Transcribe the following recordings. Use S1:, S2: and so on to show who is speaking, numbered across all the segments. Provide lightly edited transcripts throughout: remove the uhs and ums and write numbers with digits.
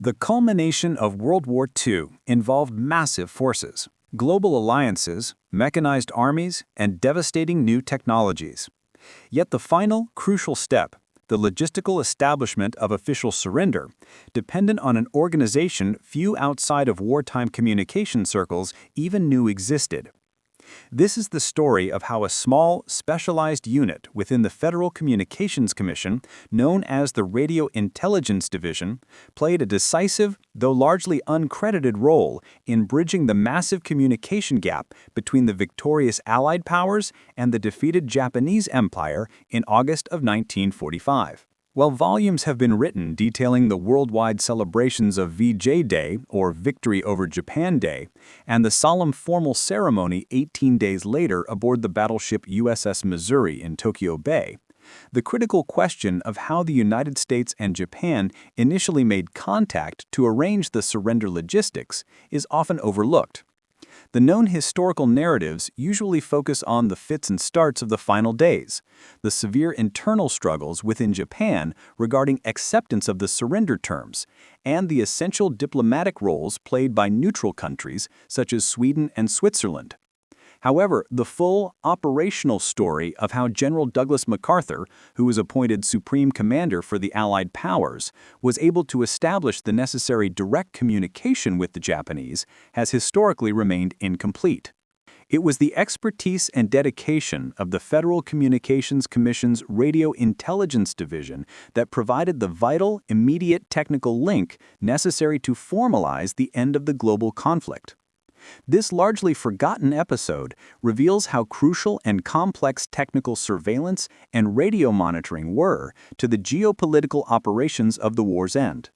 S1: The culmination of World War II involved massive forces, global alliances, mechanized armies, and devastating new technologies. Yet the final, crucial step, the logistical establishment of official surrender, depended on an organization few outside of wartime communication circles even knew existed. This is the story of how a small, specialized unit within the Federal Communications Commission, known as the Radio Intelligence Division, played a decisive, though largely uncredited role in bridging the massive communication gap between the victorious Allied powers and the defeated Japanese Empire in August of 1945. While volumes have been written detailing the worldwide celebrations of VJ Day, or Victory over Japan Day, and the solemn formal ceremony 18 days later aboard the battleship USS Missouri in Tokyo Bay, the critical question of how the United States and Japan initially made contact to arrange the surrender logistics is often overlooked. The known historical narratives usually focus on the fits and starts of the final days, the severe internal struggles within Japan regarding acceptance of the surrender terms, and the essential diplomatic roles played by neutral countries such as Sweden and Switzerland. However, the full, operational story of how General Douglas MacArthur, who was appointed Supreme Commander for the Allied powers, was able to establish the necessary direct communication with the Japanese has historically remained incomplete. It was the expertise and dedication of the Federal Communications Commission's Radio Intelligence Division that provided the vital, immediate technical link necessary to formalize the end of the global conflict. This largely forgotten episode reveals how crucial and complex technical surveillance and radio monitoring were to the geopolitical operations of the war's end.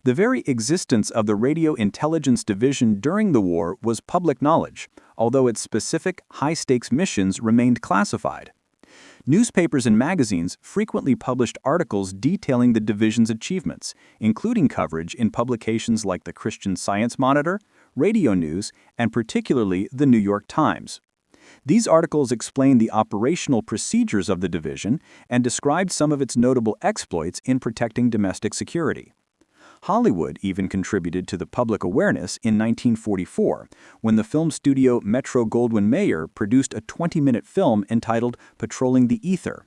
S1: The very existence of the Radio Intelligence Division during the war was public knowledge, although its specific, high-stakes missions remained classified. Newspapers and magazines frequently published articles detailing the division's achievements, including coverage in publications like the Christian Science Monitor, Radio News, and particularly the New York Times. These articles explained the operational procedures of the division and described some of its notable exploits in protecting domestic security. Hollywood even contributed to the public awareness in 1944, when the film studio Metro-Goldwyn-Mayer produced a 20-minute film entitled Patrolling the Ether.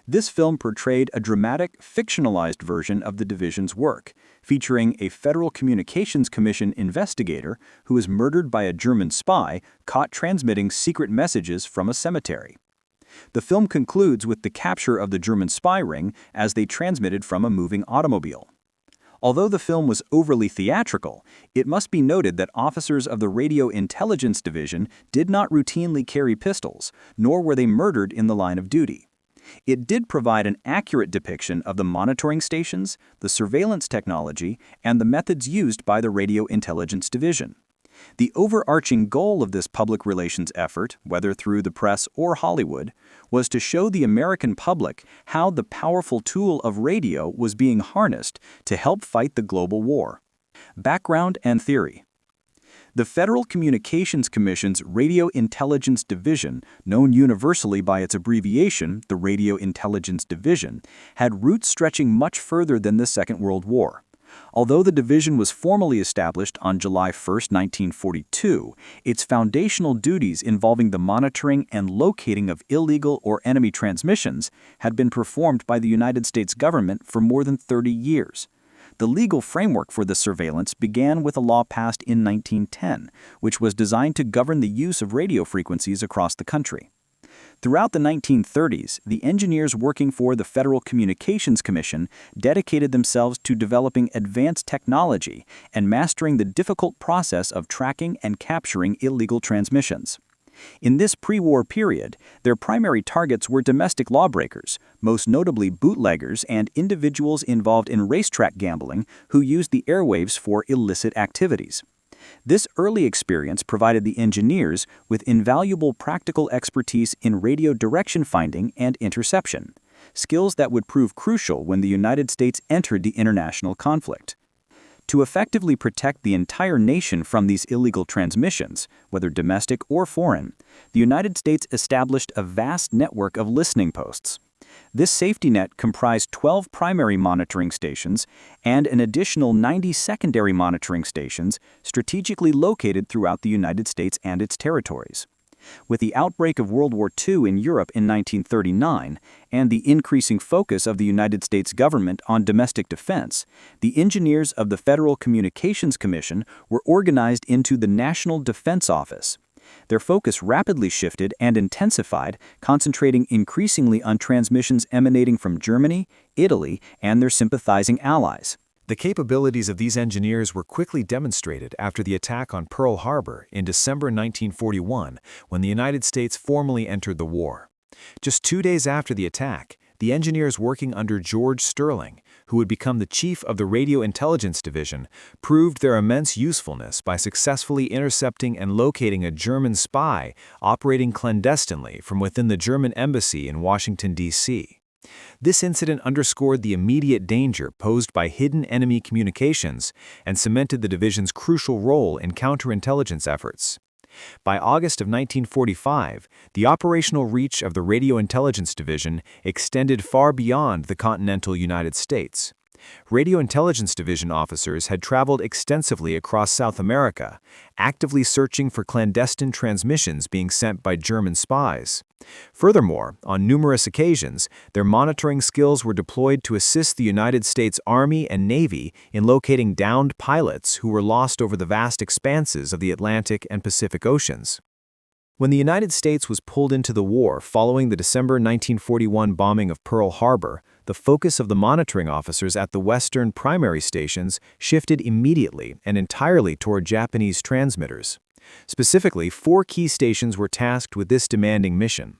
S1: This film portrayed a dramatic, fictionalized version of the division's work, featuring a Federal Communications Commission investigator who was murdered by a German spy caught transmitting secret messages from a cemetery. The film concludes with the capture of the German spy ring as they transmitted from a moving automobile. Although the film was overly theatrical, it must be noted that officers of the Radio Intelligence Division did not routinely carry pistols, nor were they murdered in the line of duty. It did provide an accurate depiction of the monitoring stations, the surveillance technology, and the methods used by the Radio Intelligence Division. The overarching goal of this public relations effort, whether through the press or Hollywood, was to show the American public how the powerful tool of radio was being harnessed to help fight the global war. Background and theory. The Federal Communications Commission's Radio Intelligence Division, known universally by its abbreviation, the Radio Intelligence Division, had roots stretching much further than the Second World War. Although the division was formally established on July 1, 1942, its foundational duties involving the monitoring and locating of illegal or enemy transmissions had been performed by the United States government for more than 30 years. The legal framework for the surveillance began with a law passed in 1910, which was designed to govern the use of radio frequencies across the country. Throughout the 1930s, the engineers working for the Federal Communications Commission dedicated themselves to developing advanced technology and mastering the difficult process of tracking and capturing illegal transmissions. In this pre-war period, their primary targets were domestic lawbreakers, most notably bootleggers and individuals involved in racetrack gambling who used the airwaves for illicit activities. This early experience provided the engineers with invaluable practical expertise in radio direction finding and interception, skills that would prove crucial when the United States entered the international conflict. To effectively protect the entire nation from these illegal transmissions, whether domestic or foreign, the United States established a vast network of listening posts. This safety net comprised 12 primary monitoring stations and an additional 90 secondary monitoring stations strategically located throughout the United States and its territories. With the outbreak of World War II in Europe in 1939 and the increasing focus of the United States government on domestic defense, the engineers of the Federal Communications Commission were organized into the National Defense Office. Their focus rapidly shifted and intensified, concentrating increasingly on transmissions emanating from Germany, Italy, and their sympathizing allies.
S2: The capabilities of these engineers were quickly demonstrated after the attack on Pearl Harbor in December 1941, when the United States formally entered the war. Just 2 days after the attack, the engineers working under George Sterling, who would become the chief of the Radio Intelligence Division, proved their immense usefulness by successfully intercepting and locating a German spy operating clandestinely from within the German embassy in Washington, D.C. This incident underscored the immediate danger posed by hidden enemy communications and cemented the division's crucial role in counterintelligence efforts. By August of 1945, the operational reach of the Radio Intelligence Division extended far beyond the continental United States. Radio Intelligence Division officers had traveled extensively across South America, actively searching for clandestine transmissions being sent by German spies. Furthermore, on numerous occasions, their monitoring skills were deployed to assist the United States Army and Navy in locating downed pilots who were lost over the vast expanses of the Atlantic and Pacific Oceans. When the United States was pulled into the war following the December 1941 bombing of Pearl Harbor, the focus of the monitoring officers at the Western primary stations shifted immediately and entirely toward Japanese transmitters. Specifically, 4 key stations were tasked with this demanding mission.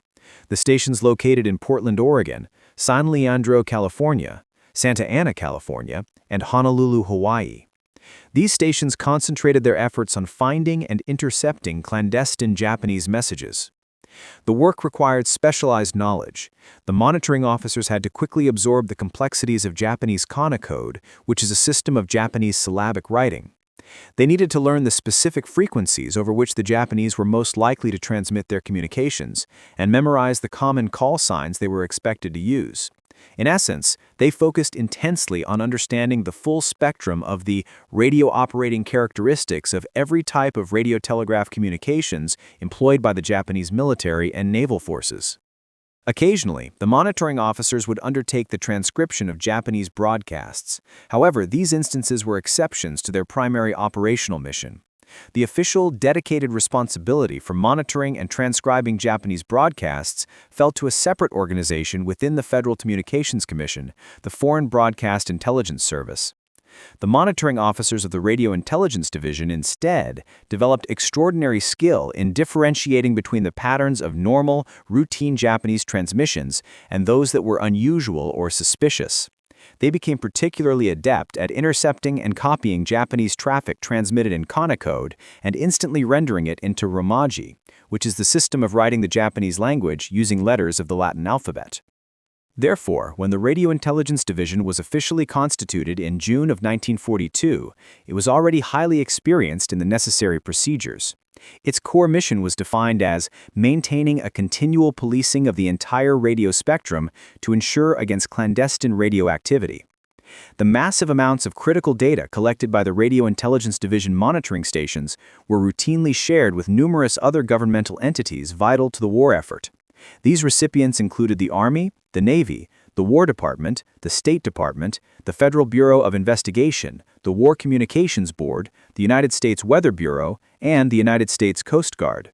S2: The stations located in Portland, Oregon, San Leandro, California, Santa Ana, California, and Honolulu, Hawaii. These stations concentrated their efforts on finding and intercepting clandestine Japanese messages. The work required specialized knowledge. The monitoring officers had to quickly absorb the complexities of Japanese Kana code, which is a system of Japanese syllabic writing. They needed to learn the specific frequencies over which the Japanese were most likely to transmit their communications, and memorize the common call signs they were expected to use. In essence, they focused intensely on understanding the full spectrum of the radio operating characteristics of every type of radio telegraph communications employed by the Japanese military and naval forces. Occasionally, the monitoring officers would undertake the transcription of Japanese broadcasts. However, these instances were exceptions to their primary operational mission. The official, dedicated responsibility for monitoring and transcribing Japanese broadcasts fell to a separate organization within the Federal Communications Commission, the Foreign Broadcast Intelligence Service. The monitoring officers of the Radio Intelligence Division instead developed extraordinary skill in differentiating between the patterns of normal, routine Japanese transmissions and those that were unusual or suspicious. They became particularly adept at intercepting and copying Japanese traffic transmitted in Kana code and instantly rendering it into romaji, which is the system of writing the Japanese language using letters of the Latin alphabet. Therefore, when the Radio Intelligence Division was officially constituted in June of 1942, it was already highly experienced in the necessary procedures. Its core mission was defined as maintaining a continual policing of the entire radio spectrum to ensure against clandestine radio activity. The massive amounts of critical data collected by the Radio Intelligence Division monitoring stations were routinely shared with numerous other governmental entities vital to the war effort. These recipients included the Army, the Navy, the War Department, the State Department, the Federal Bureau of Investigation, the War Communications Board, the United States Weather Bureau, and the United States Coast Guard.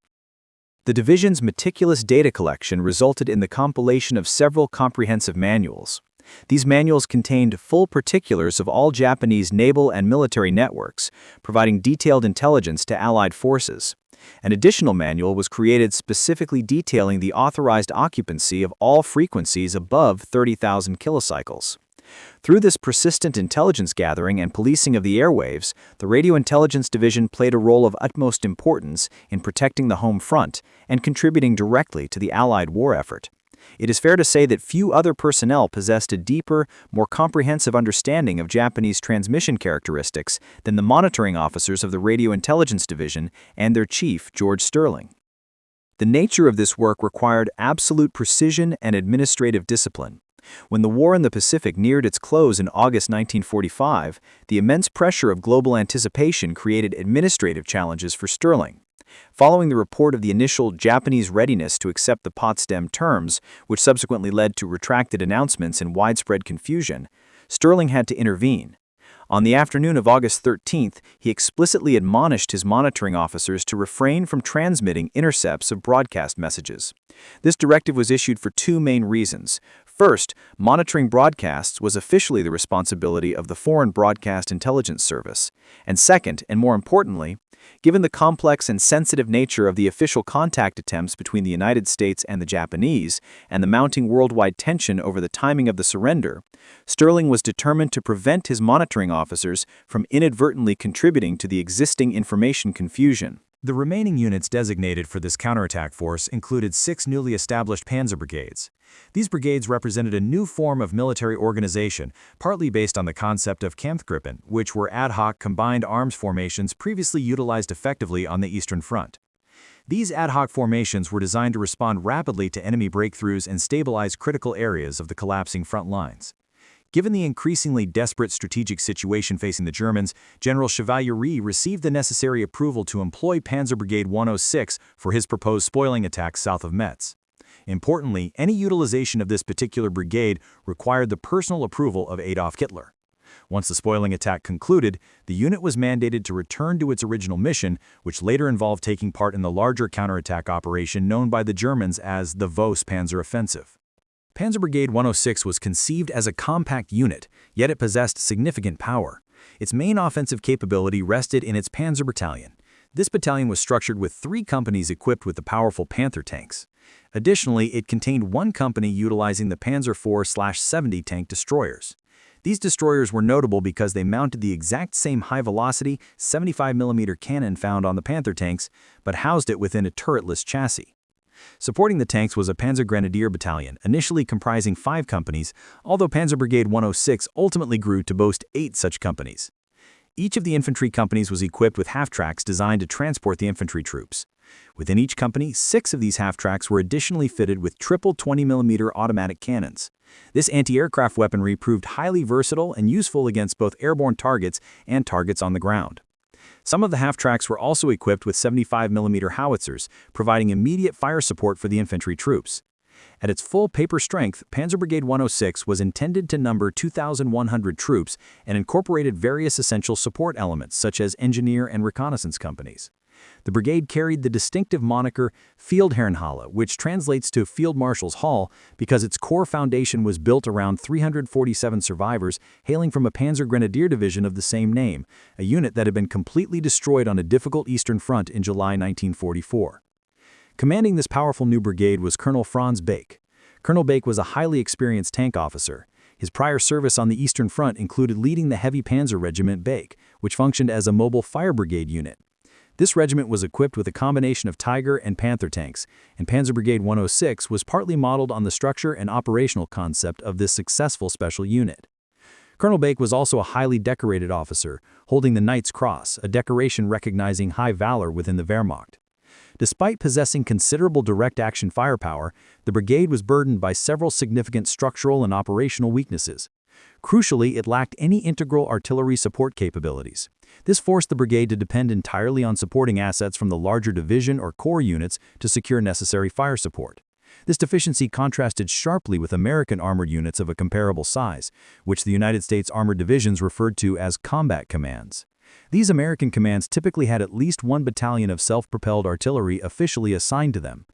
S2: The division's meticulous data collection resulted in the compilation of several comprehensive manuals. These manuals contained full particulars of all Japanese naval and military networks, providing detailed intelligence to Allied forces. An additional manual was created specifically detailing the authorized occupancy of all frequencies above 30,000 kilocycles. Through this persistent intelligence gathering and policing of the airwaves, the Radio Intelligence Division played a role of utmost importance in protecting the home front and contributing directly to the Allied war effort. It is fair to say that few other personnel possessed a deeper, more comprehensive understanding of Japanese transmission characteristics than the monitoring officers of the Radio Intelligence Division and their chief, George Sterling.
S1: The nature of this work required absolute precision and administrative discipline. When the war in the Pacific neared its close in August 1945, the immense pressure of global anticipation created administrative challenges for Sterling. Following the report of the initial Japanese readiness to accept the Potsdam terms, which subsequently led to retracted announcements and widespread confusion, Sterling had to intervene. On the afternoon of August 13th, he explicitly admonished his monitoring officers to refrain from transmitting intercepts of broadcast messages. This directive was issued for two main reasons. First, monitoring broadcasts was officially the responsibility of the Foreign Broadcast Intelligence Service. And second, and more importantly, given the complex and sensitive nature of the official contact attempts between the United States and the Japanese, and the mounting worldwide tension over the timing of the surrender, Sterling was determined to prevent his monitoring officers from inadvertently contributing to the existing information confusion.
S2: The remaining units designated for this counterattack force included 6 newly established panzer brigades. These brigades represented a new form of military organization, partly based on the concept of Kampfgruppen, which were ad hoc combined arms formations previously utilized effectively on the Eastern Front. These ad hoc formations were designed to respond rapidly to enemy breakthroughs and stabilize critical areas of the collapsing front lines. Given the increasingly desperate strategic situation facing the Germans, General Chevalier received the necessary approval to employ Panzer Brigade 106 for his proposed spoiling attack south of Metz. Importantly, any utilization of this particular brigade required the personal approval of Adolf Hitler. Once the spoiling attack concluded, the unit was mandated to return to its original mission, which later involved taking part in the larger counterattack operation known by the Germans as the Vos Panzer Offensive. Panzer Brigade 106 was conceived as a compact unit, yet it possessed significant power. Its main offensive capability rested in its Panzer Battalion. This battalion was structured with 3 companies equipped with the powerful Panther tanks. Additionally, it contained 1 company utilizing the Panzer IV/70 tank destroyers. These destroyers were notable because they mounted the exact same high-velocity 75mm cannon found on the Panther tanks, but housed it within a turretless chassis. Supporting the tanks was a Panzer Grenadier Battalion, initially comprising 5 companies, although Panzer Brigade 106 ultimately grew to boast 8 such companies. Each of the infantry companies was equipped with half-tracks designed to transport the infantry troops. Within each company, 6 of these half-tracks were additionally fitted with triple 20mm automatic cannons. This anti-aircraft weaponry proved highly versatile and useful against both airborne targets and targets on the ground. Some of the half-tracks were also equipped with 75mm howitzers, providing immediate fire support for the infantry troops. At its full paper strength, Panzer Brigade 106 was intended to number 2,100 troops and incorporated various essential support elements such as engineer and reconnaissance companies. The brigade carried the distinctive moniker Feldherrnhalle, which translates to Field Marshal's Hall, because its core foundation was built around 347 survivors hailing from a Panzer Grenadier division of the same name, a unit that had been completely destroyed on a difficult Eastern Front in July 1944. Commanding this powerful new brigade was Colonel Franz Bake. Colonel Bake was a highly experienced tank officer. His prior service on the Eastern Front included leading the Heavy Panzer Regiment Bake, which functioned as a mobile fire brigade unit. This regiment was equipped with a combination of Tiger and Panther tanks, and Panzer Brigade 106 was partly modeled on the structure and operational concept of this successful special unit. Colonel Bake was also a highly decorated officer, holding the Knight's Cross, a decoration recognizing high valor within the Wehrmacht. Despite possessing considerable direct-action firepower, the brigade was burdened by several significant structural and operational weaknesses. Crucially, it lacked any integral artillery support capabilities. This forced the brigade to depend entirely on supporting assets from the larger division or corps units to secure necessary fire support. This deficiency contrasted sharply with American armored units of a comparable size, which the United States armored divisions referred to as combat commands. These American commands typically had at least 1 battalion of self-propelled artillery officially assigned to them.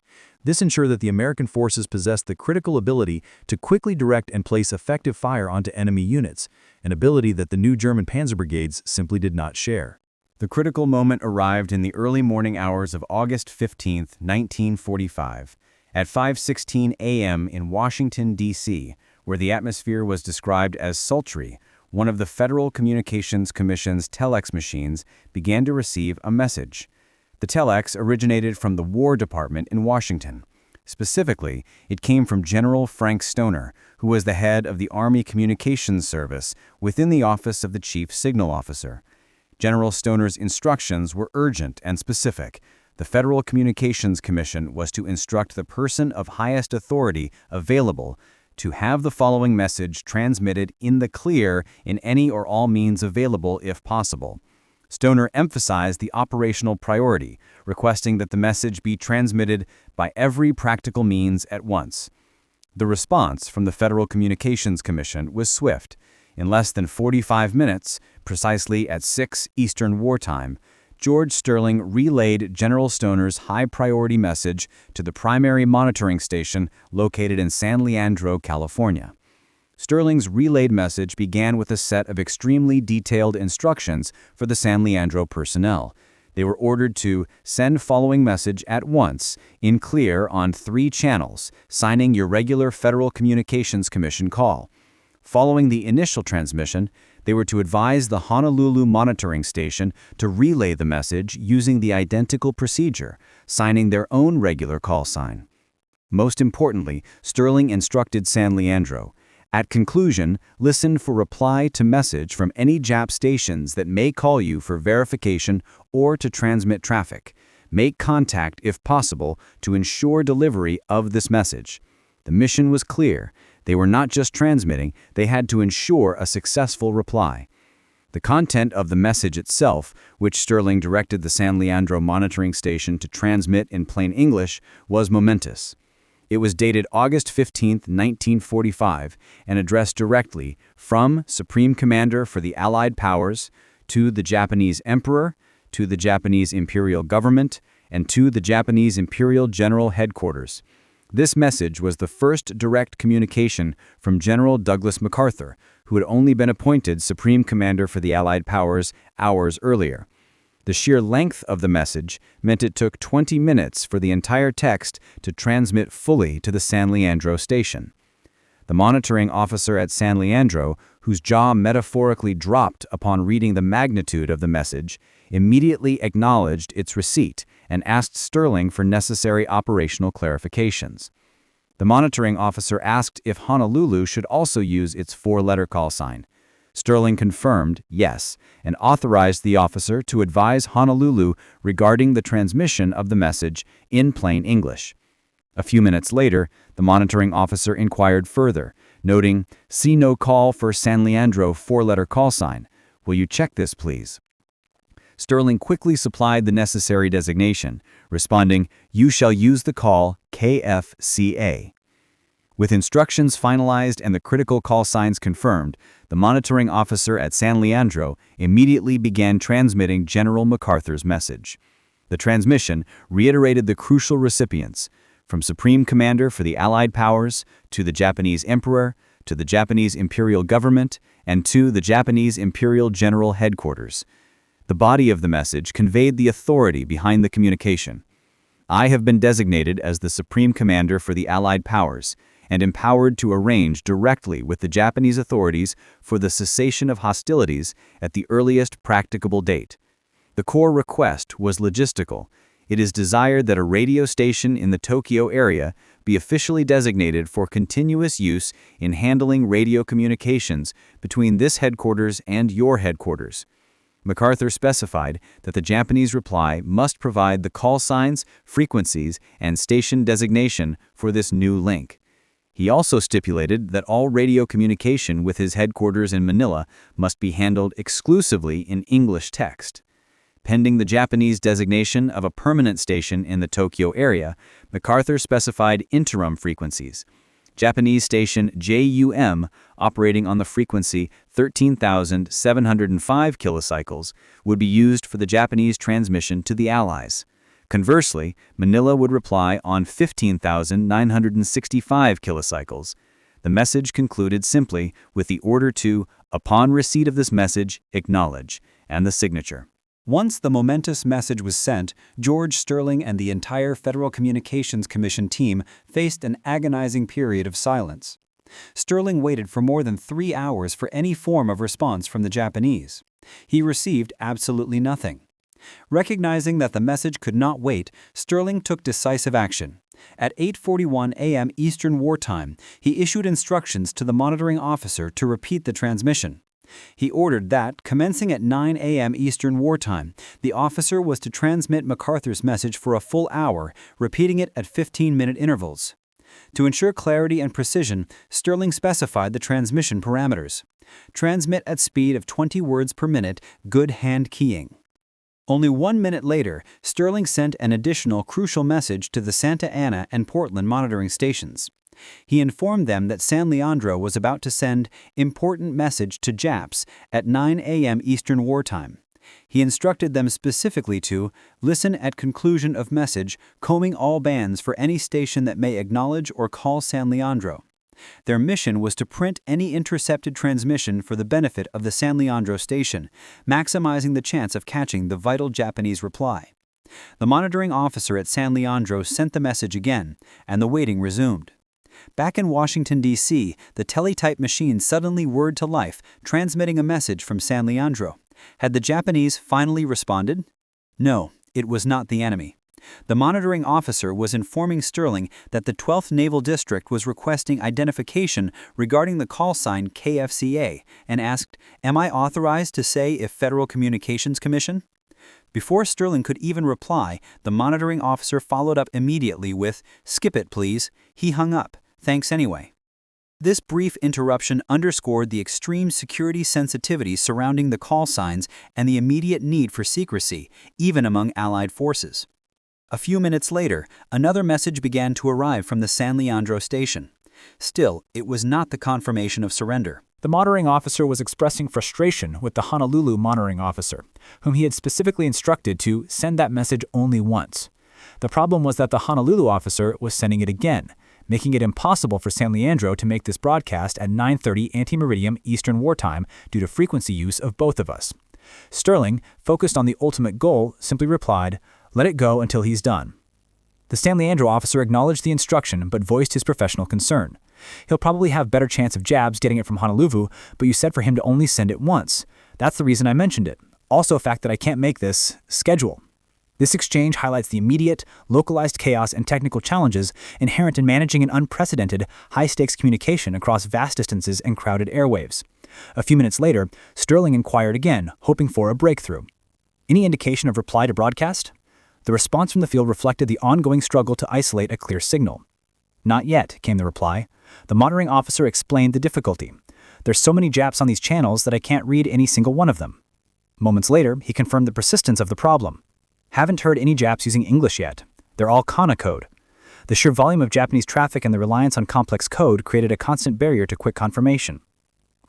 S2: This ensured that the American forces possessed the critical ability to quickly direct and place effective fire onto enemy units, an ability that the new German panzer brigades simply did not share. The critical moment arrived in the early morning hours of August 15, 1945, at 5:16 a.m. in Washington, D.C., where the atmosphere was described as sultry. One of the Federal Communications Commission's telex machines began to receive a message. The telex originated from the War Department in Washington. Specifically, it came from General Frank Stoner, who was the head of the Army Communications Service within the Office of the Chief Signal Officer. General Stoner's instructions were urgent and specific.
S1: The Federal Communications Commission was to instruct the person of highest authority available to have the following message transmitted in the clear in any or all means available if possible. Stoner emphasized the operational priority, requesting that the message be transmitted by every practical means at once. The response from the Federal Communications Commission was swift. In less than 45 minutes, precisely at 6 Eastern Wartime, George Sterling relayed General Stoner's high-priority message to the primary monitoring station located in San Leandro, California. Sterling's relayed message began with a set of extremely detailed instructions for the San Leandro personnel. They were ordered to send following message at once, in clear on 3 channels, signing your regular Federal Communications Commission call. Following the initial transmission, they were to advise the Honolulu monitoring station to relay the message using the identical procedure, signing their own regular call sign. Most importantly, Sterling instructed San Leandro, at conclusion, listen for reply to message from any Jap stations that may call you for verification or to transmit traffic. Make contact, if possible, to ensure delivery of this message. The mission was clear. They were not just transmitting, they had to ensure a successful reply. The content of the message itself, which Sterling directed the San Leandro monitoring station to transmit in plain English, was momentous. It was dated August 15, 1945, and addressed directly from Supreme Commander for the Allied Powers to the Japanese Emperor, to the Japanese Imperial Government, and to the Japanese Imperial General Headquarters. This message was the first direct communication from General Douglas MacArthur, who had only been appointed Supreme Commander for the Allied Powers hours earlier. The sheer length of the message meant it took 20 minutes for the entire text to transmit fully to the San Leandro station. The monitoring officer at San Leandro, whose jaw metaphorically dropped upon reading the magnitude of the message, immediately acknowledged its receipt and asked Sterling for necessary operational clarifications. The monitoring officer asked if Honolulu should also use its 4-letter call sign. Sterling confirmed yes and authorized the officer to advise Honolulu regarding the transmission of the message in plain English. A few minutes later, the monitoring officer inquired further, noting, "See no call for San Leandro 4-letter call sign. Will you check this, please?" Sterling quickly supplied the necessary designation, responding, "You shall use the call KFCA." With instructions finalized and the critical call signs confirmed, the monitoring officer at San Leandro immediately began transmitting General MacArthur's message. The transmission reiterated the crucial recipients, from Supreme Commander for the Allied Powers to the Japanese Emperor, to the Japanese Imperial Government, and to the Japanese Imperial General Headquarters. The body of the message conveyed the authority behind the communication. I have been designated as the Supreme Commander for the Allied Powers and empowered to arrange directly with the Japanese authorities for the cessation of hostilities at the earliest practicable date. The core request was logistical. It is desired that a radio station in the Tokyo area be officially designated for continuous use in handling radio communications between this headquarters and your headquarters. MacArthur specified that the Japanese reply must provide the call signs, frequencies, and station designation for this new link. He also stipulated that all radio communication with his headquarters in Manila must be handled exclusively in English text. Pending the Japanese designation of a permanent station in the Tokyo area, MacArthur specified interim frequencies. Japanese station JUM, operating on the frequency 13,705 kilocycles, would be used for the Japanese transmission to the Allies. Conversely, Manila would reply on 15,965 kilocycles. The message concluded simply with the order to, upon receipt of this message, acknowledge, and the signature. Once the momentous message was sent, George Sterling and the entire Federal Communications Commission team faced an agonizing period of silence. Sterling waited for more than 3 hours for any form of response from the Japanese. He received absolutely nothing. Recognizing that the message could not wait, Sterling took decisive action. At 8:41 a.m. Eastern Wartime, he issued instructions to the monitoring officer to repeat the transmission. He ordered that, commencing at 9 a.m. Eastern Wartime, the officer was to transmit MacArthur's message for a full hour, repeating it at 15-minute intervals. To ensure clarity and precision, Sterling specified the transmission parameters. Transmit at speed of 20 words per minute, good hand keying. Only 1 minute later, Sterling sent an additional crucial message to the Santa Ana and Portland monitoring stations. He informed them that San Leandro was about to send important message to Japs at 9 a.m. Eastern Wartime. He instructed them specifically to listen at conclusion of message, combing all bands for any station that may acknowledge or call San Leandro. Their mission was to print any intercepted transmission for the benefit of the San Leandro station, maximizing the chance of catching the vital Japanese reply. The monitoring officer at San Leandro sent the message again, and the waiting resumed. Back in Washington, D.C., the teletype machine suddenly whirred to life, transmitting a message from San Leandro. Had the Japanese finally responded? No, it was not the enemy. The monitoring officer was informing Sterling that the 12th Naval District was requesting identification regarding the call sign KFCA and asked, "Am I authorized to say if Federal Communications Commission?" Before Sterling could even reply, the monitoring officer followed up immediately with, "Skip it, please." He hung up. Thanks anyway. This brief interruption underscored the extreme security sensitivity surrounding the call signs and the immediate need for secrecy, even among Allied forces. A few minutes later, another message began to arrive from the San Leandro station. Still, it was not the confirmation of surrender.
S3: The monitoring officer was expressing frustration with the Honolulu monitoring officer, whom he had specifically instructed to send that message only once. The problem was that the Honolulu officer was sending it again, making it impossible for San Leandro to make this broadcast at 9:30 anti-meridium Eastern Wartime due to frequency use of both of us. Sterling, focused on the ultimate goal, simply replied, "Let it go until he's done." The San Leandro officer acknowledged the instruction but voiced his professional concern. "He'll probably have better chance of jabs getting it from Honolulu, but you said for him to only send it once. That's the reason I mentioned it. Also a fact that I can't make this schedule." This exchange highlights the immediate, localized chaos and technical challenges inherent in managing an unprecedented, high-stakes communication across vast distances and crowded airwaves. A few minutes later, Sterling inquired again, hoping for a breakthrough. "Any indication of reply to broadcast?" The response from the field reflected the ongoing struggle to isolate a clear signal. "Not yet," came the reply. The monitoring officer explained the difficulty. "There's so many Japs on these channels that I can't read any single one of them." Moments later, he confirmed the persistence of the problem. "Haven't heard any Japs using English yet. They're all Kana code." The sheer volume of Japanese traffic and the reliance on complex code created a constant barrier to quick confirmation.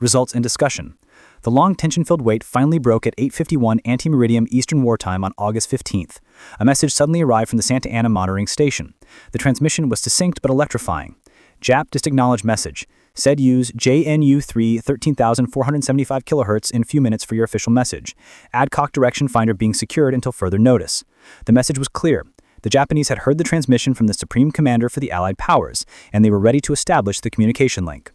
S3: Results in discussion. The long tension-filled wait finally broke at 8:51 anti-meridium Eastern Wartime on August 15th. A message suddenly arrived from the Santa Ana monitoring station. The transmission was succinct but electrifying. "Jap disacknowledged message. Said use JNU3 13,475 kHz in few minutes for your official message. Adcock direction finder being secured until further notice." The message was clear. The Japanese had heard the transmission from the Supreme Commander for the Allied powers, and they were ready to establish the communication link.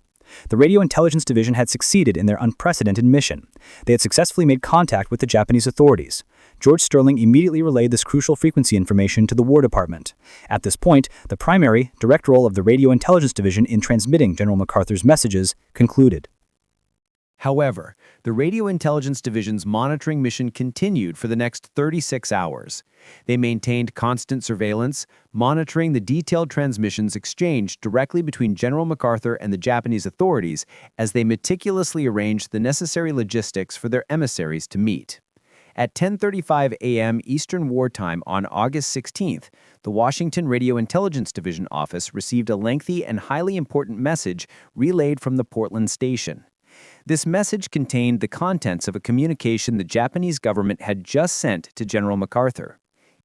S3: The Radio Intelligence Division had succeeded in their unprecedented mission. They had successfully made contact with the Japanese authorities. George Sterling immediately relayed this crucial frequency information to the War Department. At this point, the primary, direct role of the Radio Intelligence Division in transmitting General MacArthur's messages concluded.
S2: However, the Radio Intelligence Division's monitoring mission continued for the next 36 hours. They maintained constant surveillance, monitoring the detailed transmissions exchanged directly between General MacArthur and the Japanese authorities as they meticulously arranged the necessary logistics for their emissaries to meet. At 10:35 a.m. Eastern Wartime on August 16th, the Washington Radio Intelligence Division office received a lengthy and highly important message relayed from the Portland station. This message contained the contents of a communication the Japanese government had just sent to General MacArthur.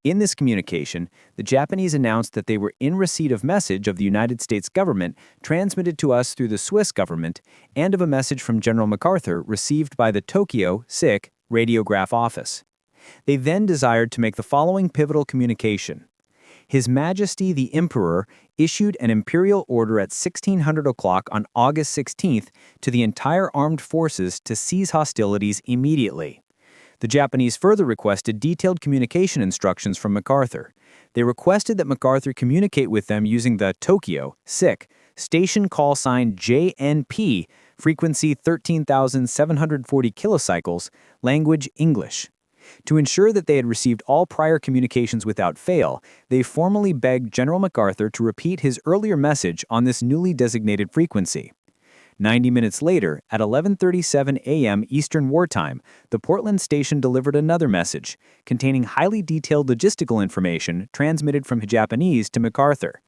S2: In this communication, the Japanese announced that they were in receipt of message of the United States government transmitted to us through the Swiss government and of a message from General MacArthur received by the Tokyo SIC radiograph office. They then desired to make the following pivotal communication. His Majesty the Emperor issued an imperial order at 1600 o'clock on August 16th to the entire armed forces to cease hostilities immediately. The Japanese further requested detailed communication instructions from MacArthur. They requested that MacArthur communicate with them using the Tokyo SIC station call sign JNP
S1: frequency 13,740 kilocycles, language English. To ensure that they had received all prior communications without fail, they formally begged General MacArthur to repeat his earlier message on this newly designated frequency. 90 minutes later, at 11:37 a.m. Eastern Wartime, the Portland station delivered another message, containing highly detailed logistical information transmitted from Japanese to MacArthur.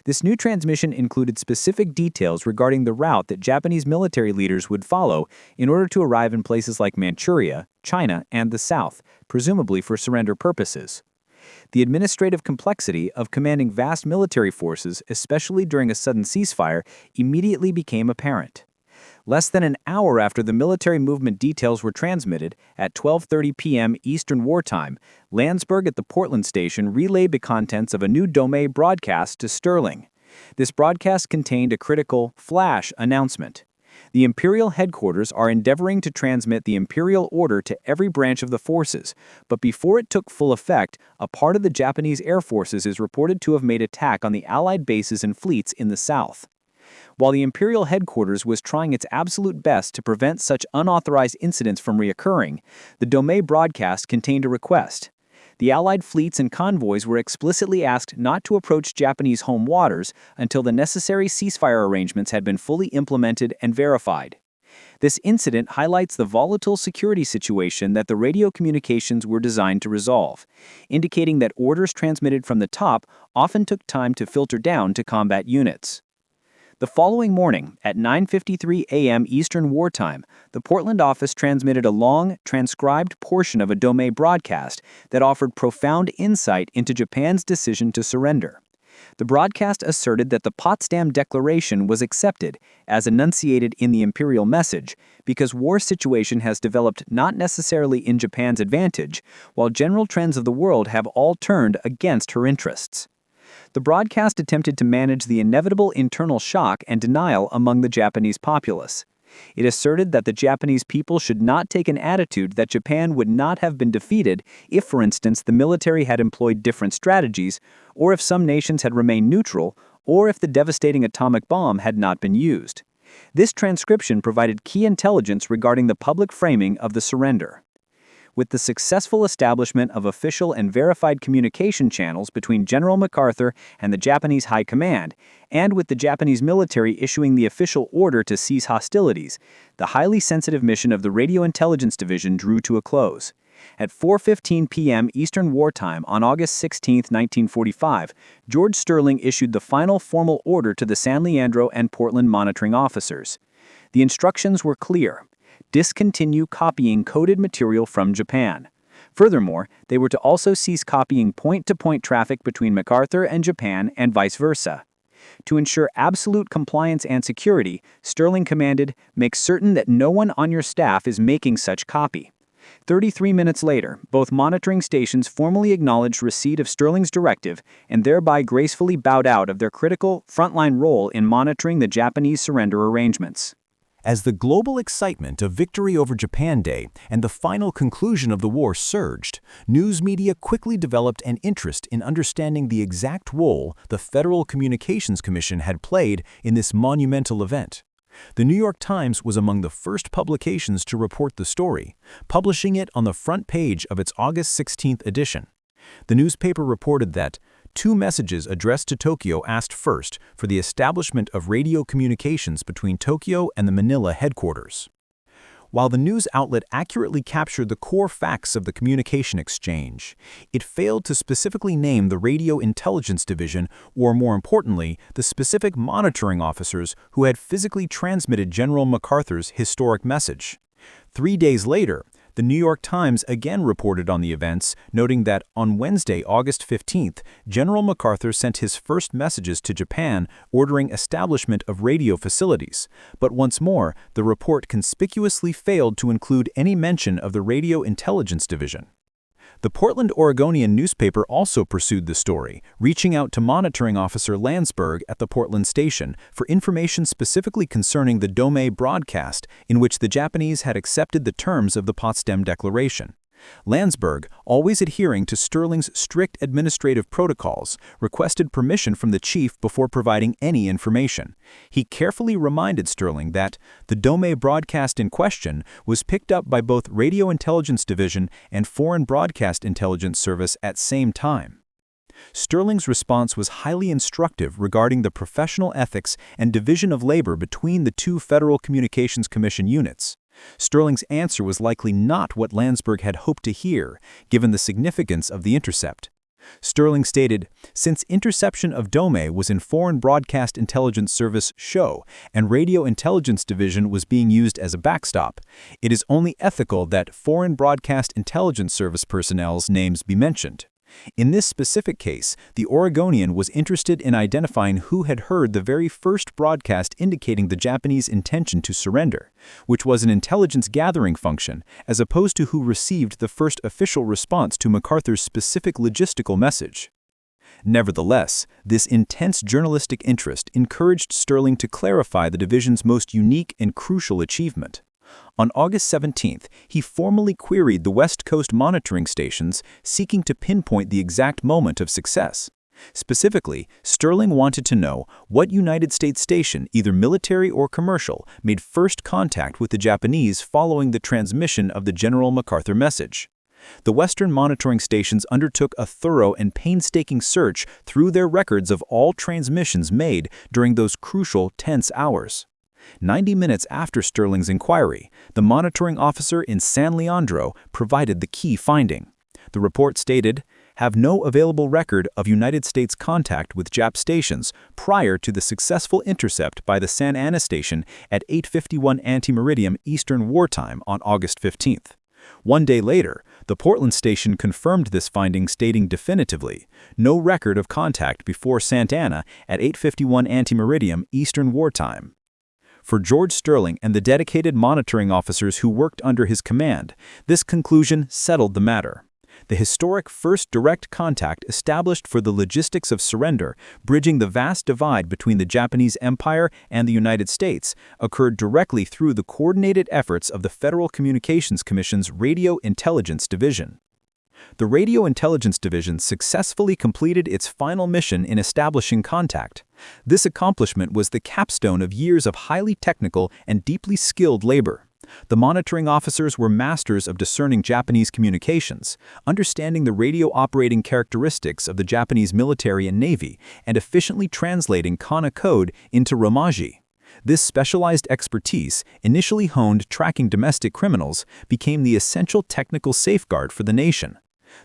S1: This new transmission included specific details regarding the route that Japanese military leaders would follow in order to arrive in places like Manchuria, China, and the South, presumably for surrender purposes. The administrative complexity of commanding vast military forces, especially during a sudden ceasefire, immediately became apparent. Less than an hour after the military movement details were transmitted, at 12:30 p.m. Eastern Wartime, Landsberg at the Portland station relayed the contents of a new Domei broadcast to Sterling. This broadcast contained a critical flash announcement. The Imperial headquarters are endeavoring to transmit the Imperial order to every branch of the forces, but before it took full effect, a part of the Japanese Air Forces is reported to have made attack on the Allied bases and fleets in the south. While the Imperial headquarters was trying its absolute best to prevent such unauthorized incidents from reoccurring, the Domei broadcast contained a request. The Allied fleets and convoys were explicitly asked not to approach Japanese home waters until the necessary ceasefire arrangements had been fully implemented and verified. This incident highlights the volatile security situation that the radio communications were designed to resolve, indicating that orders transmitted from the top often took time to filter down to combat units. The following morning, at 9:53 a.m. Eastern Wartime, the Portland office transmitted a long, transcribed portion of a Domei broadcast that offered profound insight into Japan's decision to surrender. The broadcast asserted that the Potsdam Declaration was accepted, as enunciated in the Imperial message, because war situation has developed not necessarily in Japan's advantage, while general trends of the world have all turned against her interests. The broadcast attempted to manage the inevitable internal shock and denial among the Japanese populace. It asserted that the Japanese people should not take an attitude that Japan would not have been defeated if, for instance, the military had employed different strategies, or if some nations had remained neutral, or if the devastating atomic bomb had not been used. This transcription provided key intelligence regarding the public framing of the surrender. With the successful establishment of official and verified communication channels between General MacArthur and the Japanese High Command, and with the Japanese military issuing the official order to cease hostilities, the highly sensitive mission of the Radio Intelligence Division drew to a close. At 4:15 p.m. Eastern Wartime on August 16, 1945, George Sterling issued the final formal order to the San Leandro and Portland monitoring officers. The instructions were clear. Discontinue copying coded material from Japan. Furthermore, they were to also cease copying point-to-point traffic between MacArthur and Japan and vice versa. To ensure absolute compliance and security, Sterling commanded, "Make certain that no one on your staff is making such copy." 33 minutes later, both monitoring stations formally acknowledged receipt of Sterling's directive and thereby gracefully bowed out of their critical, frontline role in monitoring the Japanese surrender arrangements.
S2: As the global excitement of victory over Japan Day and the final conclusion of the war surged, news media quickly developed an interest in understanding the exact role the Federal Communications Commission had played in this monumental event. The New York Times was among the first publications to report the story, publishing it on the front page of its August 16th edition. The newspaper reported that 2 messages addressed to Tokyo asked first for the establishment of radio communications between Tokyo and the Manila headquarters. While the news outlet accurately captured the core facts of the communication exchange, it failed to specifically name the Radio Intelligence Division or, more importantly, the specific monitoring officers who had physically transmitted General MacArthur's historic message. 3 days later, the New York Times again reported on the events, noting that on Wednesday, August 15th, General MacArthur sent his first messages to Japan ordering establishment of radio facilities. But once more, the report conspicuously failed to include any mention of the Radio Intelligence Division. The Portland Oregonian newspaper also pursued the story, reaching out to monitoring officer Landsberg at the Portland station for information specifically concerning the Domei broadcast in which the Japanese had accepted the terms of the Potsdam Declaration.
S1: Landsberg, always adhering to Sterling's strict administrative protocols, requested permission from the chief before providing any information. He carefully reminded Sterling that the Dome broadcast in question was picked up by both Radio Intelligence Division and Foreign Broadcast Intelligence Service at same time. Sterling's response was highly instructive regarding the professional ethics and division of labor between the two Federal Communications Commission units. Sterling's answer was likely not what Landsberg had hoped to hear, given the significance of the intercept. Sterling stated, "Since interception of Dome was in Foreign Broadcast Intelligence Service show and Radio Intelligence Division was being used as a backstop, it is only ethical that Foreign Broadcast Intelligence Service personnel's names be mentioned." In this specific case, the Oregonian was interested in identifying who had heard the very first broadcast indicating the Japanese intention to surrender, which was an intelligence gathering function, as opposed to who received the first official response to MacArthur's specific logistical message. Nevertheless, this intense journalistic interest encouraged Sterling to clarify the division's most unique and crucial achievement. On August 17th, he formally queried the West Coast monitoring stations, seeking to pinpoint the exact moment of success. Specifically, Sterling wanted to know what United States station, either military or commercial, made first contact with the Japanese following the transmission of the General MacArthur message. The Western monitoring stations undertook a thorough and painstaking search through their records of all transmissions made during those crucial, tense hours. 90 minutes after Sterling's inquiry, the monitoring officer in San Leandro provided the key finding. The report stated, "Have no available record of United States contact with Jap stations prior to the successful intercept by the Santa Ana station at 8:51 ante-meridium Eastern Wartime on August 15th. One day later, the Portland station confirmed this finding, stating definitively, "No record of contact before Santa Ana at 8:51 ante-meridium Eastern Wartime." For George Sterling and the dedicated monitoring officers who worked under his command, this conclusion settled the matter. The historic first direct contact established for the logistics of surrender, bridging the vast divide between the Japanese Empire and the United States, occurred directly through the coordinated efforts of the Federal Communications Commission's Radio Intelligence Division. The Radio Intelligence Division successfully completed its final mission in establishing contact. This accomplishment was the capstone of years of highly technical and deeply skilled labor. The monitoring officers were masters of discerning Japanese communications, understanding the radio operating characteristics of the Japanese military and navy, and efficiently translating Kana code into Romaji. This specialized expertise, initially honed tracking domestic criminals, became the essential technical safeguard for the nation.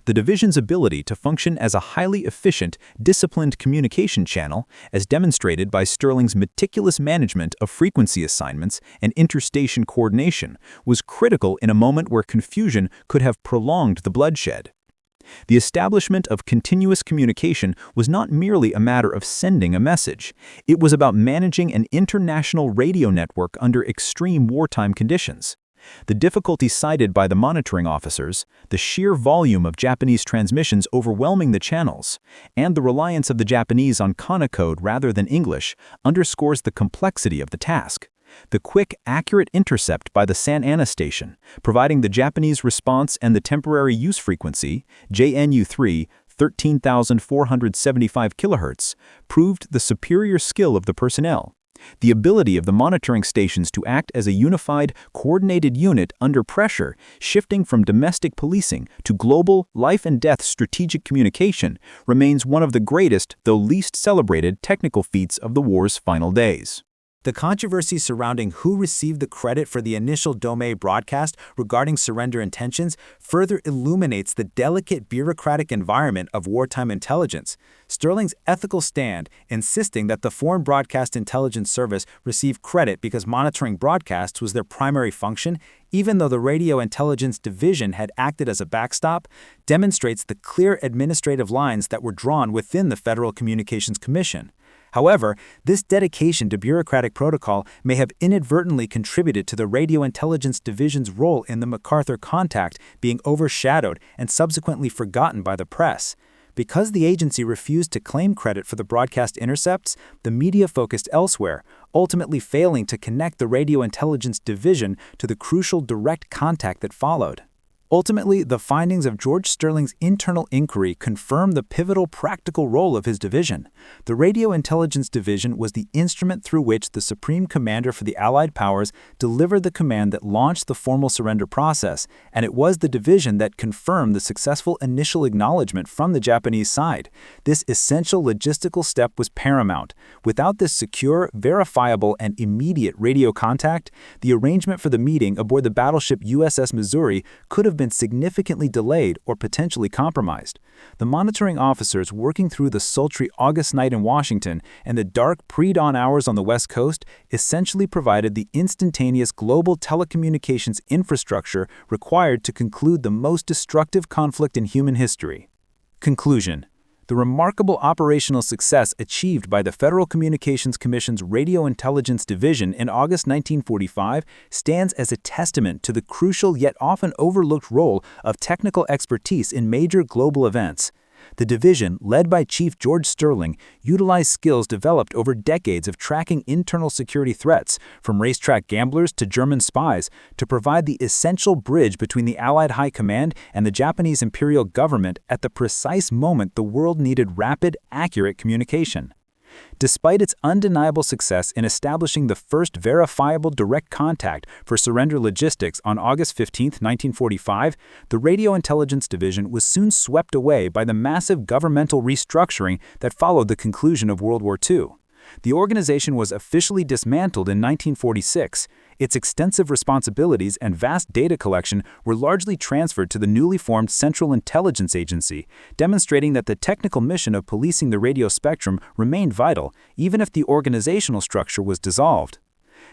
S1: The division's ability to function as a highly efficient, disciplined communication channel, as demonstrated by Sterling's meticulous management of frequency assignments and interstation coordination, was critical in a moment where confusion could have prolonged the bloodshed. The establishment of continuous communication was not merely a matter of sending a message. It was about managing an international radio network under extreme wartime conditions. The difficulty cited by the monitoring officers, the sheer volume of Japanese transmissions overwhelming the channels, and the reliance of the Japanese on Kana code rather than English underscores the complexity of the task. The quick, accurate intercept by the Santa Ana station, providing the Japanese response and the temporary use frequency, JNU3, 13,475 kHz, proved the superior skill of the personnel. The ability of the monitoring stations to act as a unified, coordinated unit under pressure, shifting from domestic policing to global, life-and-death strategic communication, remains one of the greatest, though least celebrated, technical feats of the war's final days.
S3: The controversy surrounding who received the credit for the initial Dome broadcast regarding surrender intentions further illuminates the delicate bureaucratic environment of wartime intelligence. Sterling's ethical stand, insisting that the Foreign Broadcast Intelligence Service receive credit because monitoring broadcasts was their primary function, even though the Radio Intelligence Division had acted as a backstop, demonstrates the clear administrative lines that were drawn within the Federal Communications Commission. However, this dedication to bureaucratic protocol may have inadvertently contributed to the Radio Intelligence Division's role in the MacArthur contact being overshadowed and subsequently forgotten by the press. Because the agency refused to claim credit for the broadcast intercepts, the media focused elsewhere, ultimately failing to connect the Radio Intelligence Division to the crucial direct contact that followed. Ultimately, the findings of George Sterling's internal inquiry confirm the pivotal practical role of his division. The Radio Intelligence Division was the instrument through which the Supreme Commander for the Allied powers delivered the command that launched the formal surrender process, and it was the division that confirmed the successful initial acknowledgement from the Japanese side. This essential logistical step was paramount. Without this secure, verifiable, and immediate radio contact, the arrangement for the meeting aboard the battleship USS Missouri could have been significantly delayed or potentially compromised. The monitoring officers working through the sultry August night in Washington and the dark pre-dawn hours on the West Coast essentially provided the instantaneous global telecommunications infrastructure required to conclude the most destructive conflict in human history. Conclusion. The remarkable operational success achieved by the Federal Communications Commission's Radio Intelligence Division in August 1945 stands as a testament to the crucial yet often overlooked role of technical expertise in major global events. The division, led by Chief George Sterling, utilized skills developed over decades of tracking internal security threats, from racetrack gamblers to German spies, to provide the essential bridge between the Allied High Command and the Japanese Imperial Government at the precise moment the world needed rapid, accurate communication. Despite its undeniable success in establishing the first verifiable direct contact for surrender logistics on August 15, 1945, the Radio Intelligence Division was soon swept away by the massive governmental restructuring that followed the conclusion of World War II. The organization was officially dismantled in 1946. Its extensive responsibilities and vast data collection were largely transferred to the newly formed Central Intelligence Agency, demonstrating that the technical mission of policing the radio spectrum remained vital, even if the organizational structure was dissolved.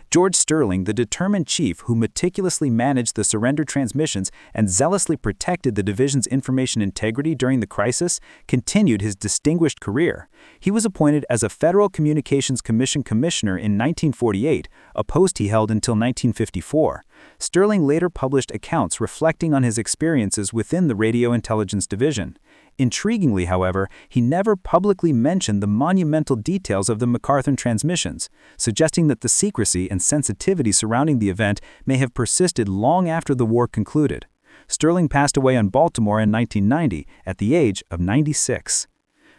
S3: George Sterling, the determined chief who meticulously managed the surrender transmissions and zealously protected the division's information integrity during the crisis, continued his distinguished career. He was appointed as a Federal Communications Commission commissioner in 1948, a post he held until 1954. Sterling later published accounts reflecting on his experiences within the Radio Intelligence Division. Intriguingly, however, he never publicly mentioned the monumental details of the MacArthur transmissions, suggesting that the secrecy and sensitivity surrounding the event may have persisted long after the war concluded. Sterling passed away in Baltimore in 1990 at the age of 96.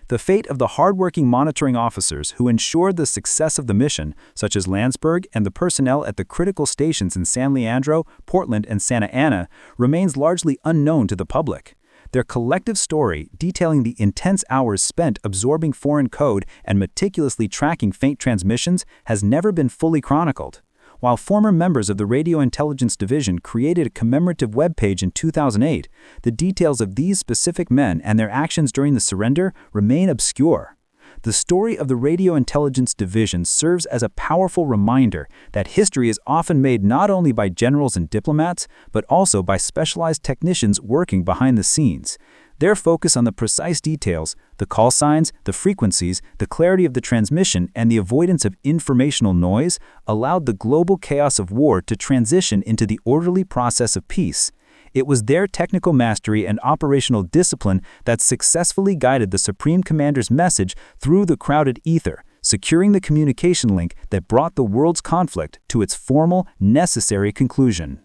S3: The fate of the hardworking monitoring officers who ensured the success of the mission, such as Landsberg and the personnel at the critical stations in San Leandro, Portland, and Santa Ana, remains largely unknown to the public. Their collective story, detailing the intense hours spent absorbing foreign code and meticulously tracking faint transmissions, has never been fully chronicled. While former members of the Radio Intelligence Division created a commemorative webpage in 2008, the details of these specific men and their actions during the surrender remain obscure. The story of the Radio Intelligence Division serves as a powerful reminder that history is often made not only by generals and diplomats, but also by specialized technicians working behind the scenes. Their focus on the precise details, the call signs, the frequencies, the clarity of the transmission, and the avoidance of informational noise allowed the global chaos of war to transition into the orderly process of peace. It was their technical mastery and operational discipline that successfully guided the Supreme Commander's message through the crowded ether, securing the communication link that brought the world's conflict to its formal, necessary conclusion.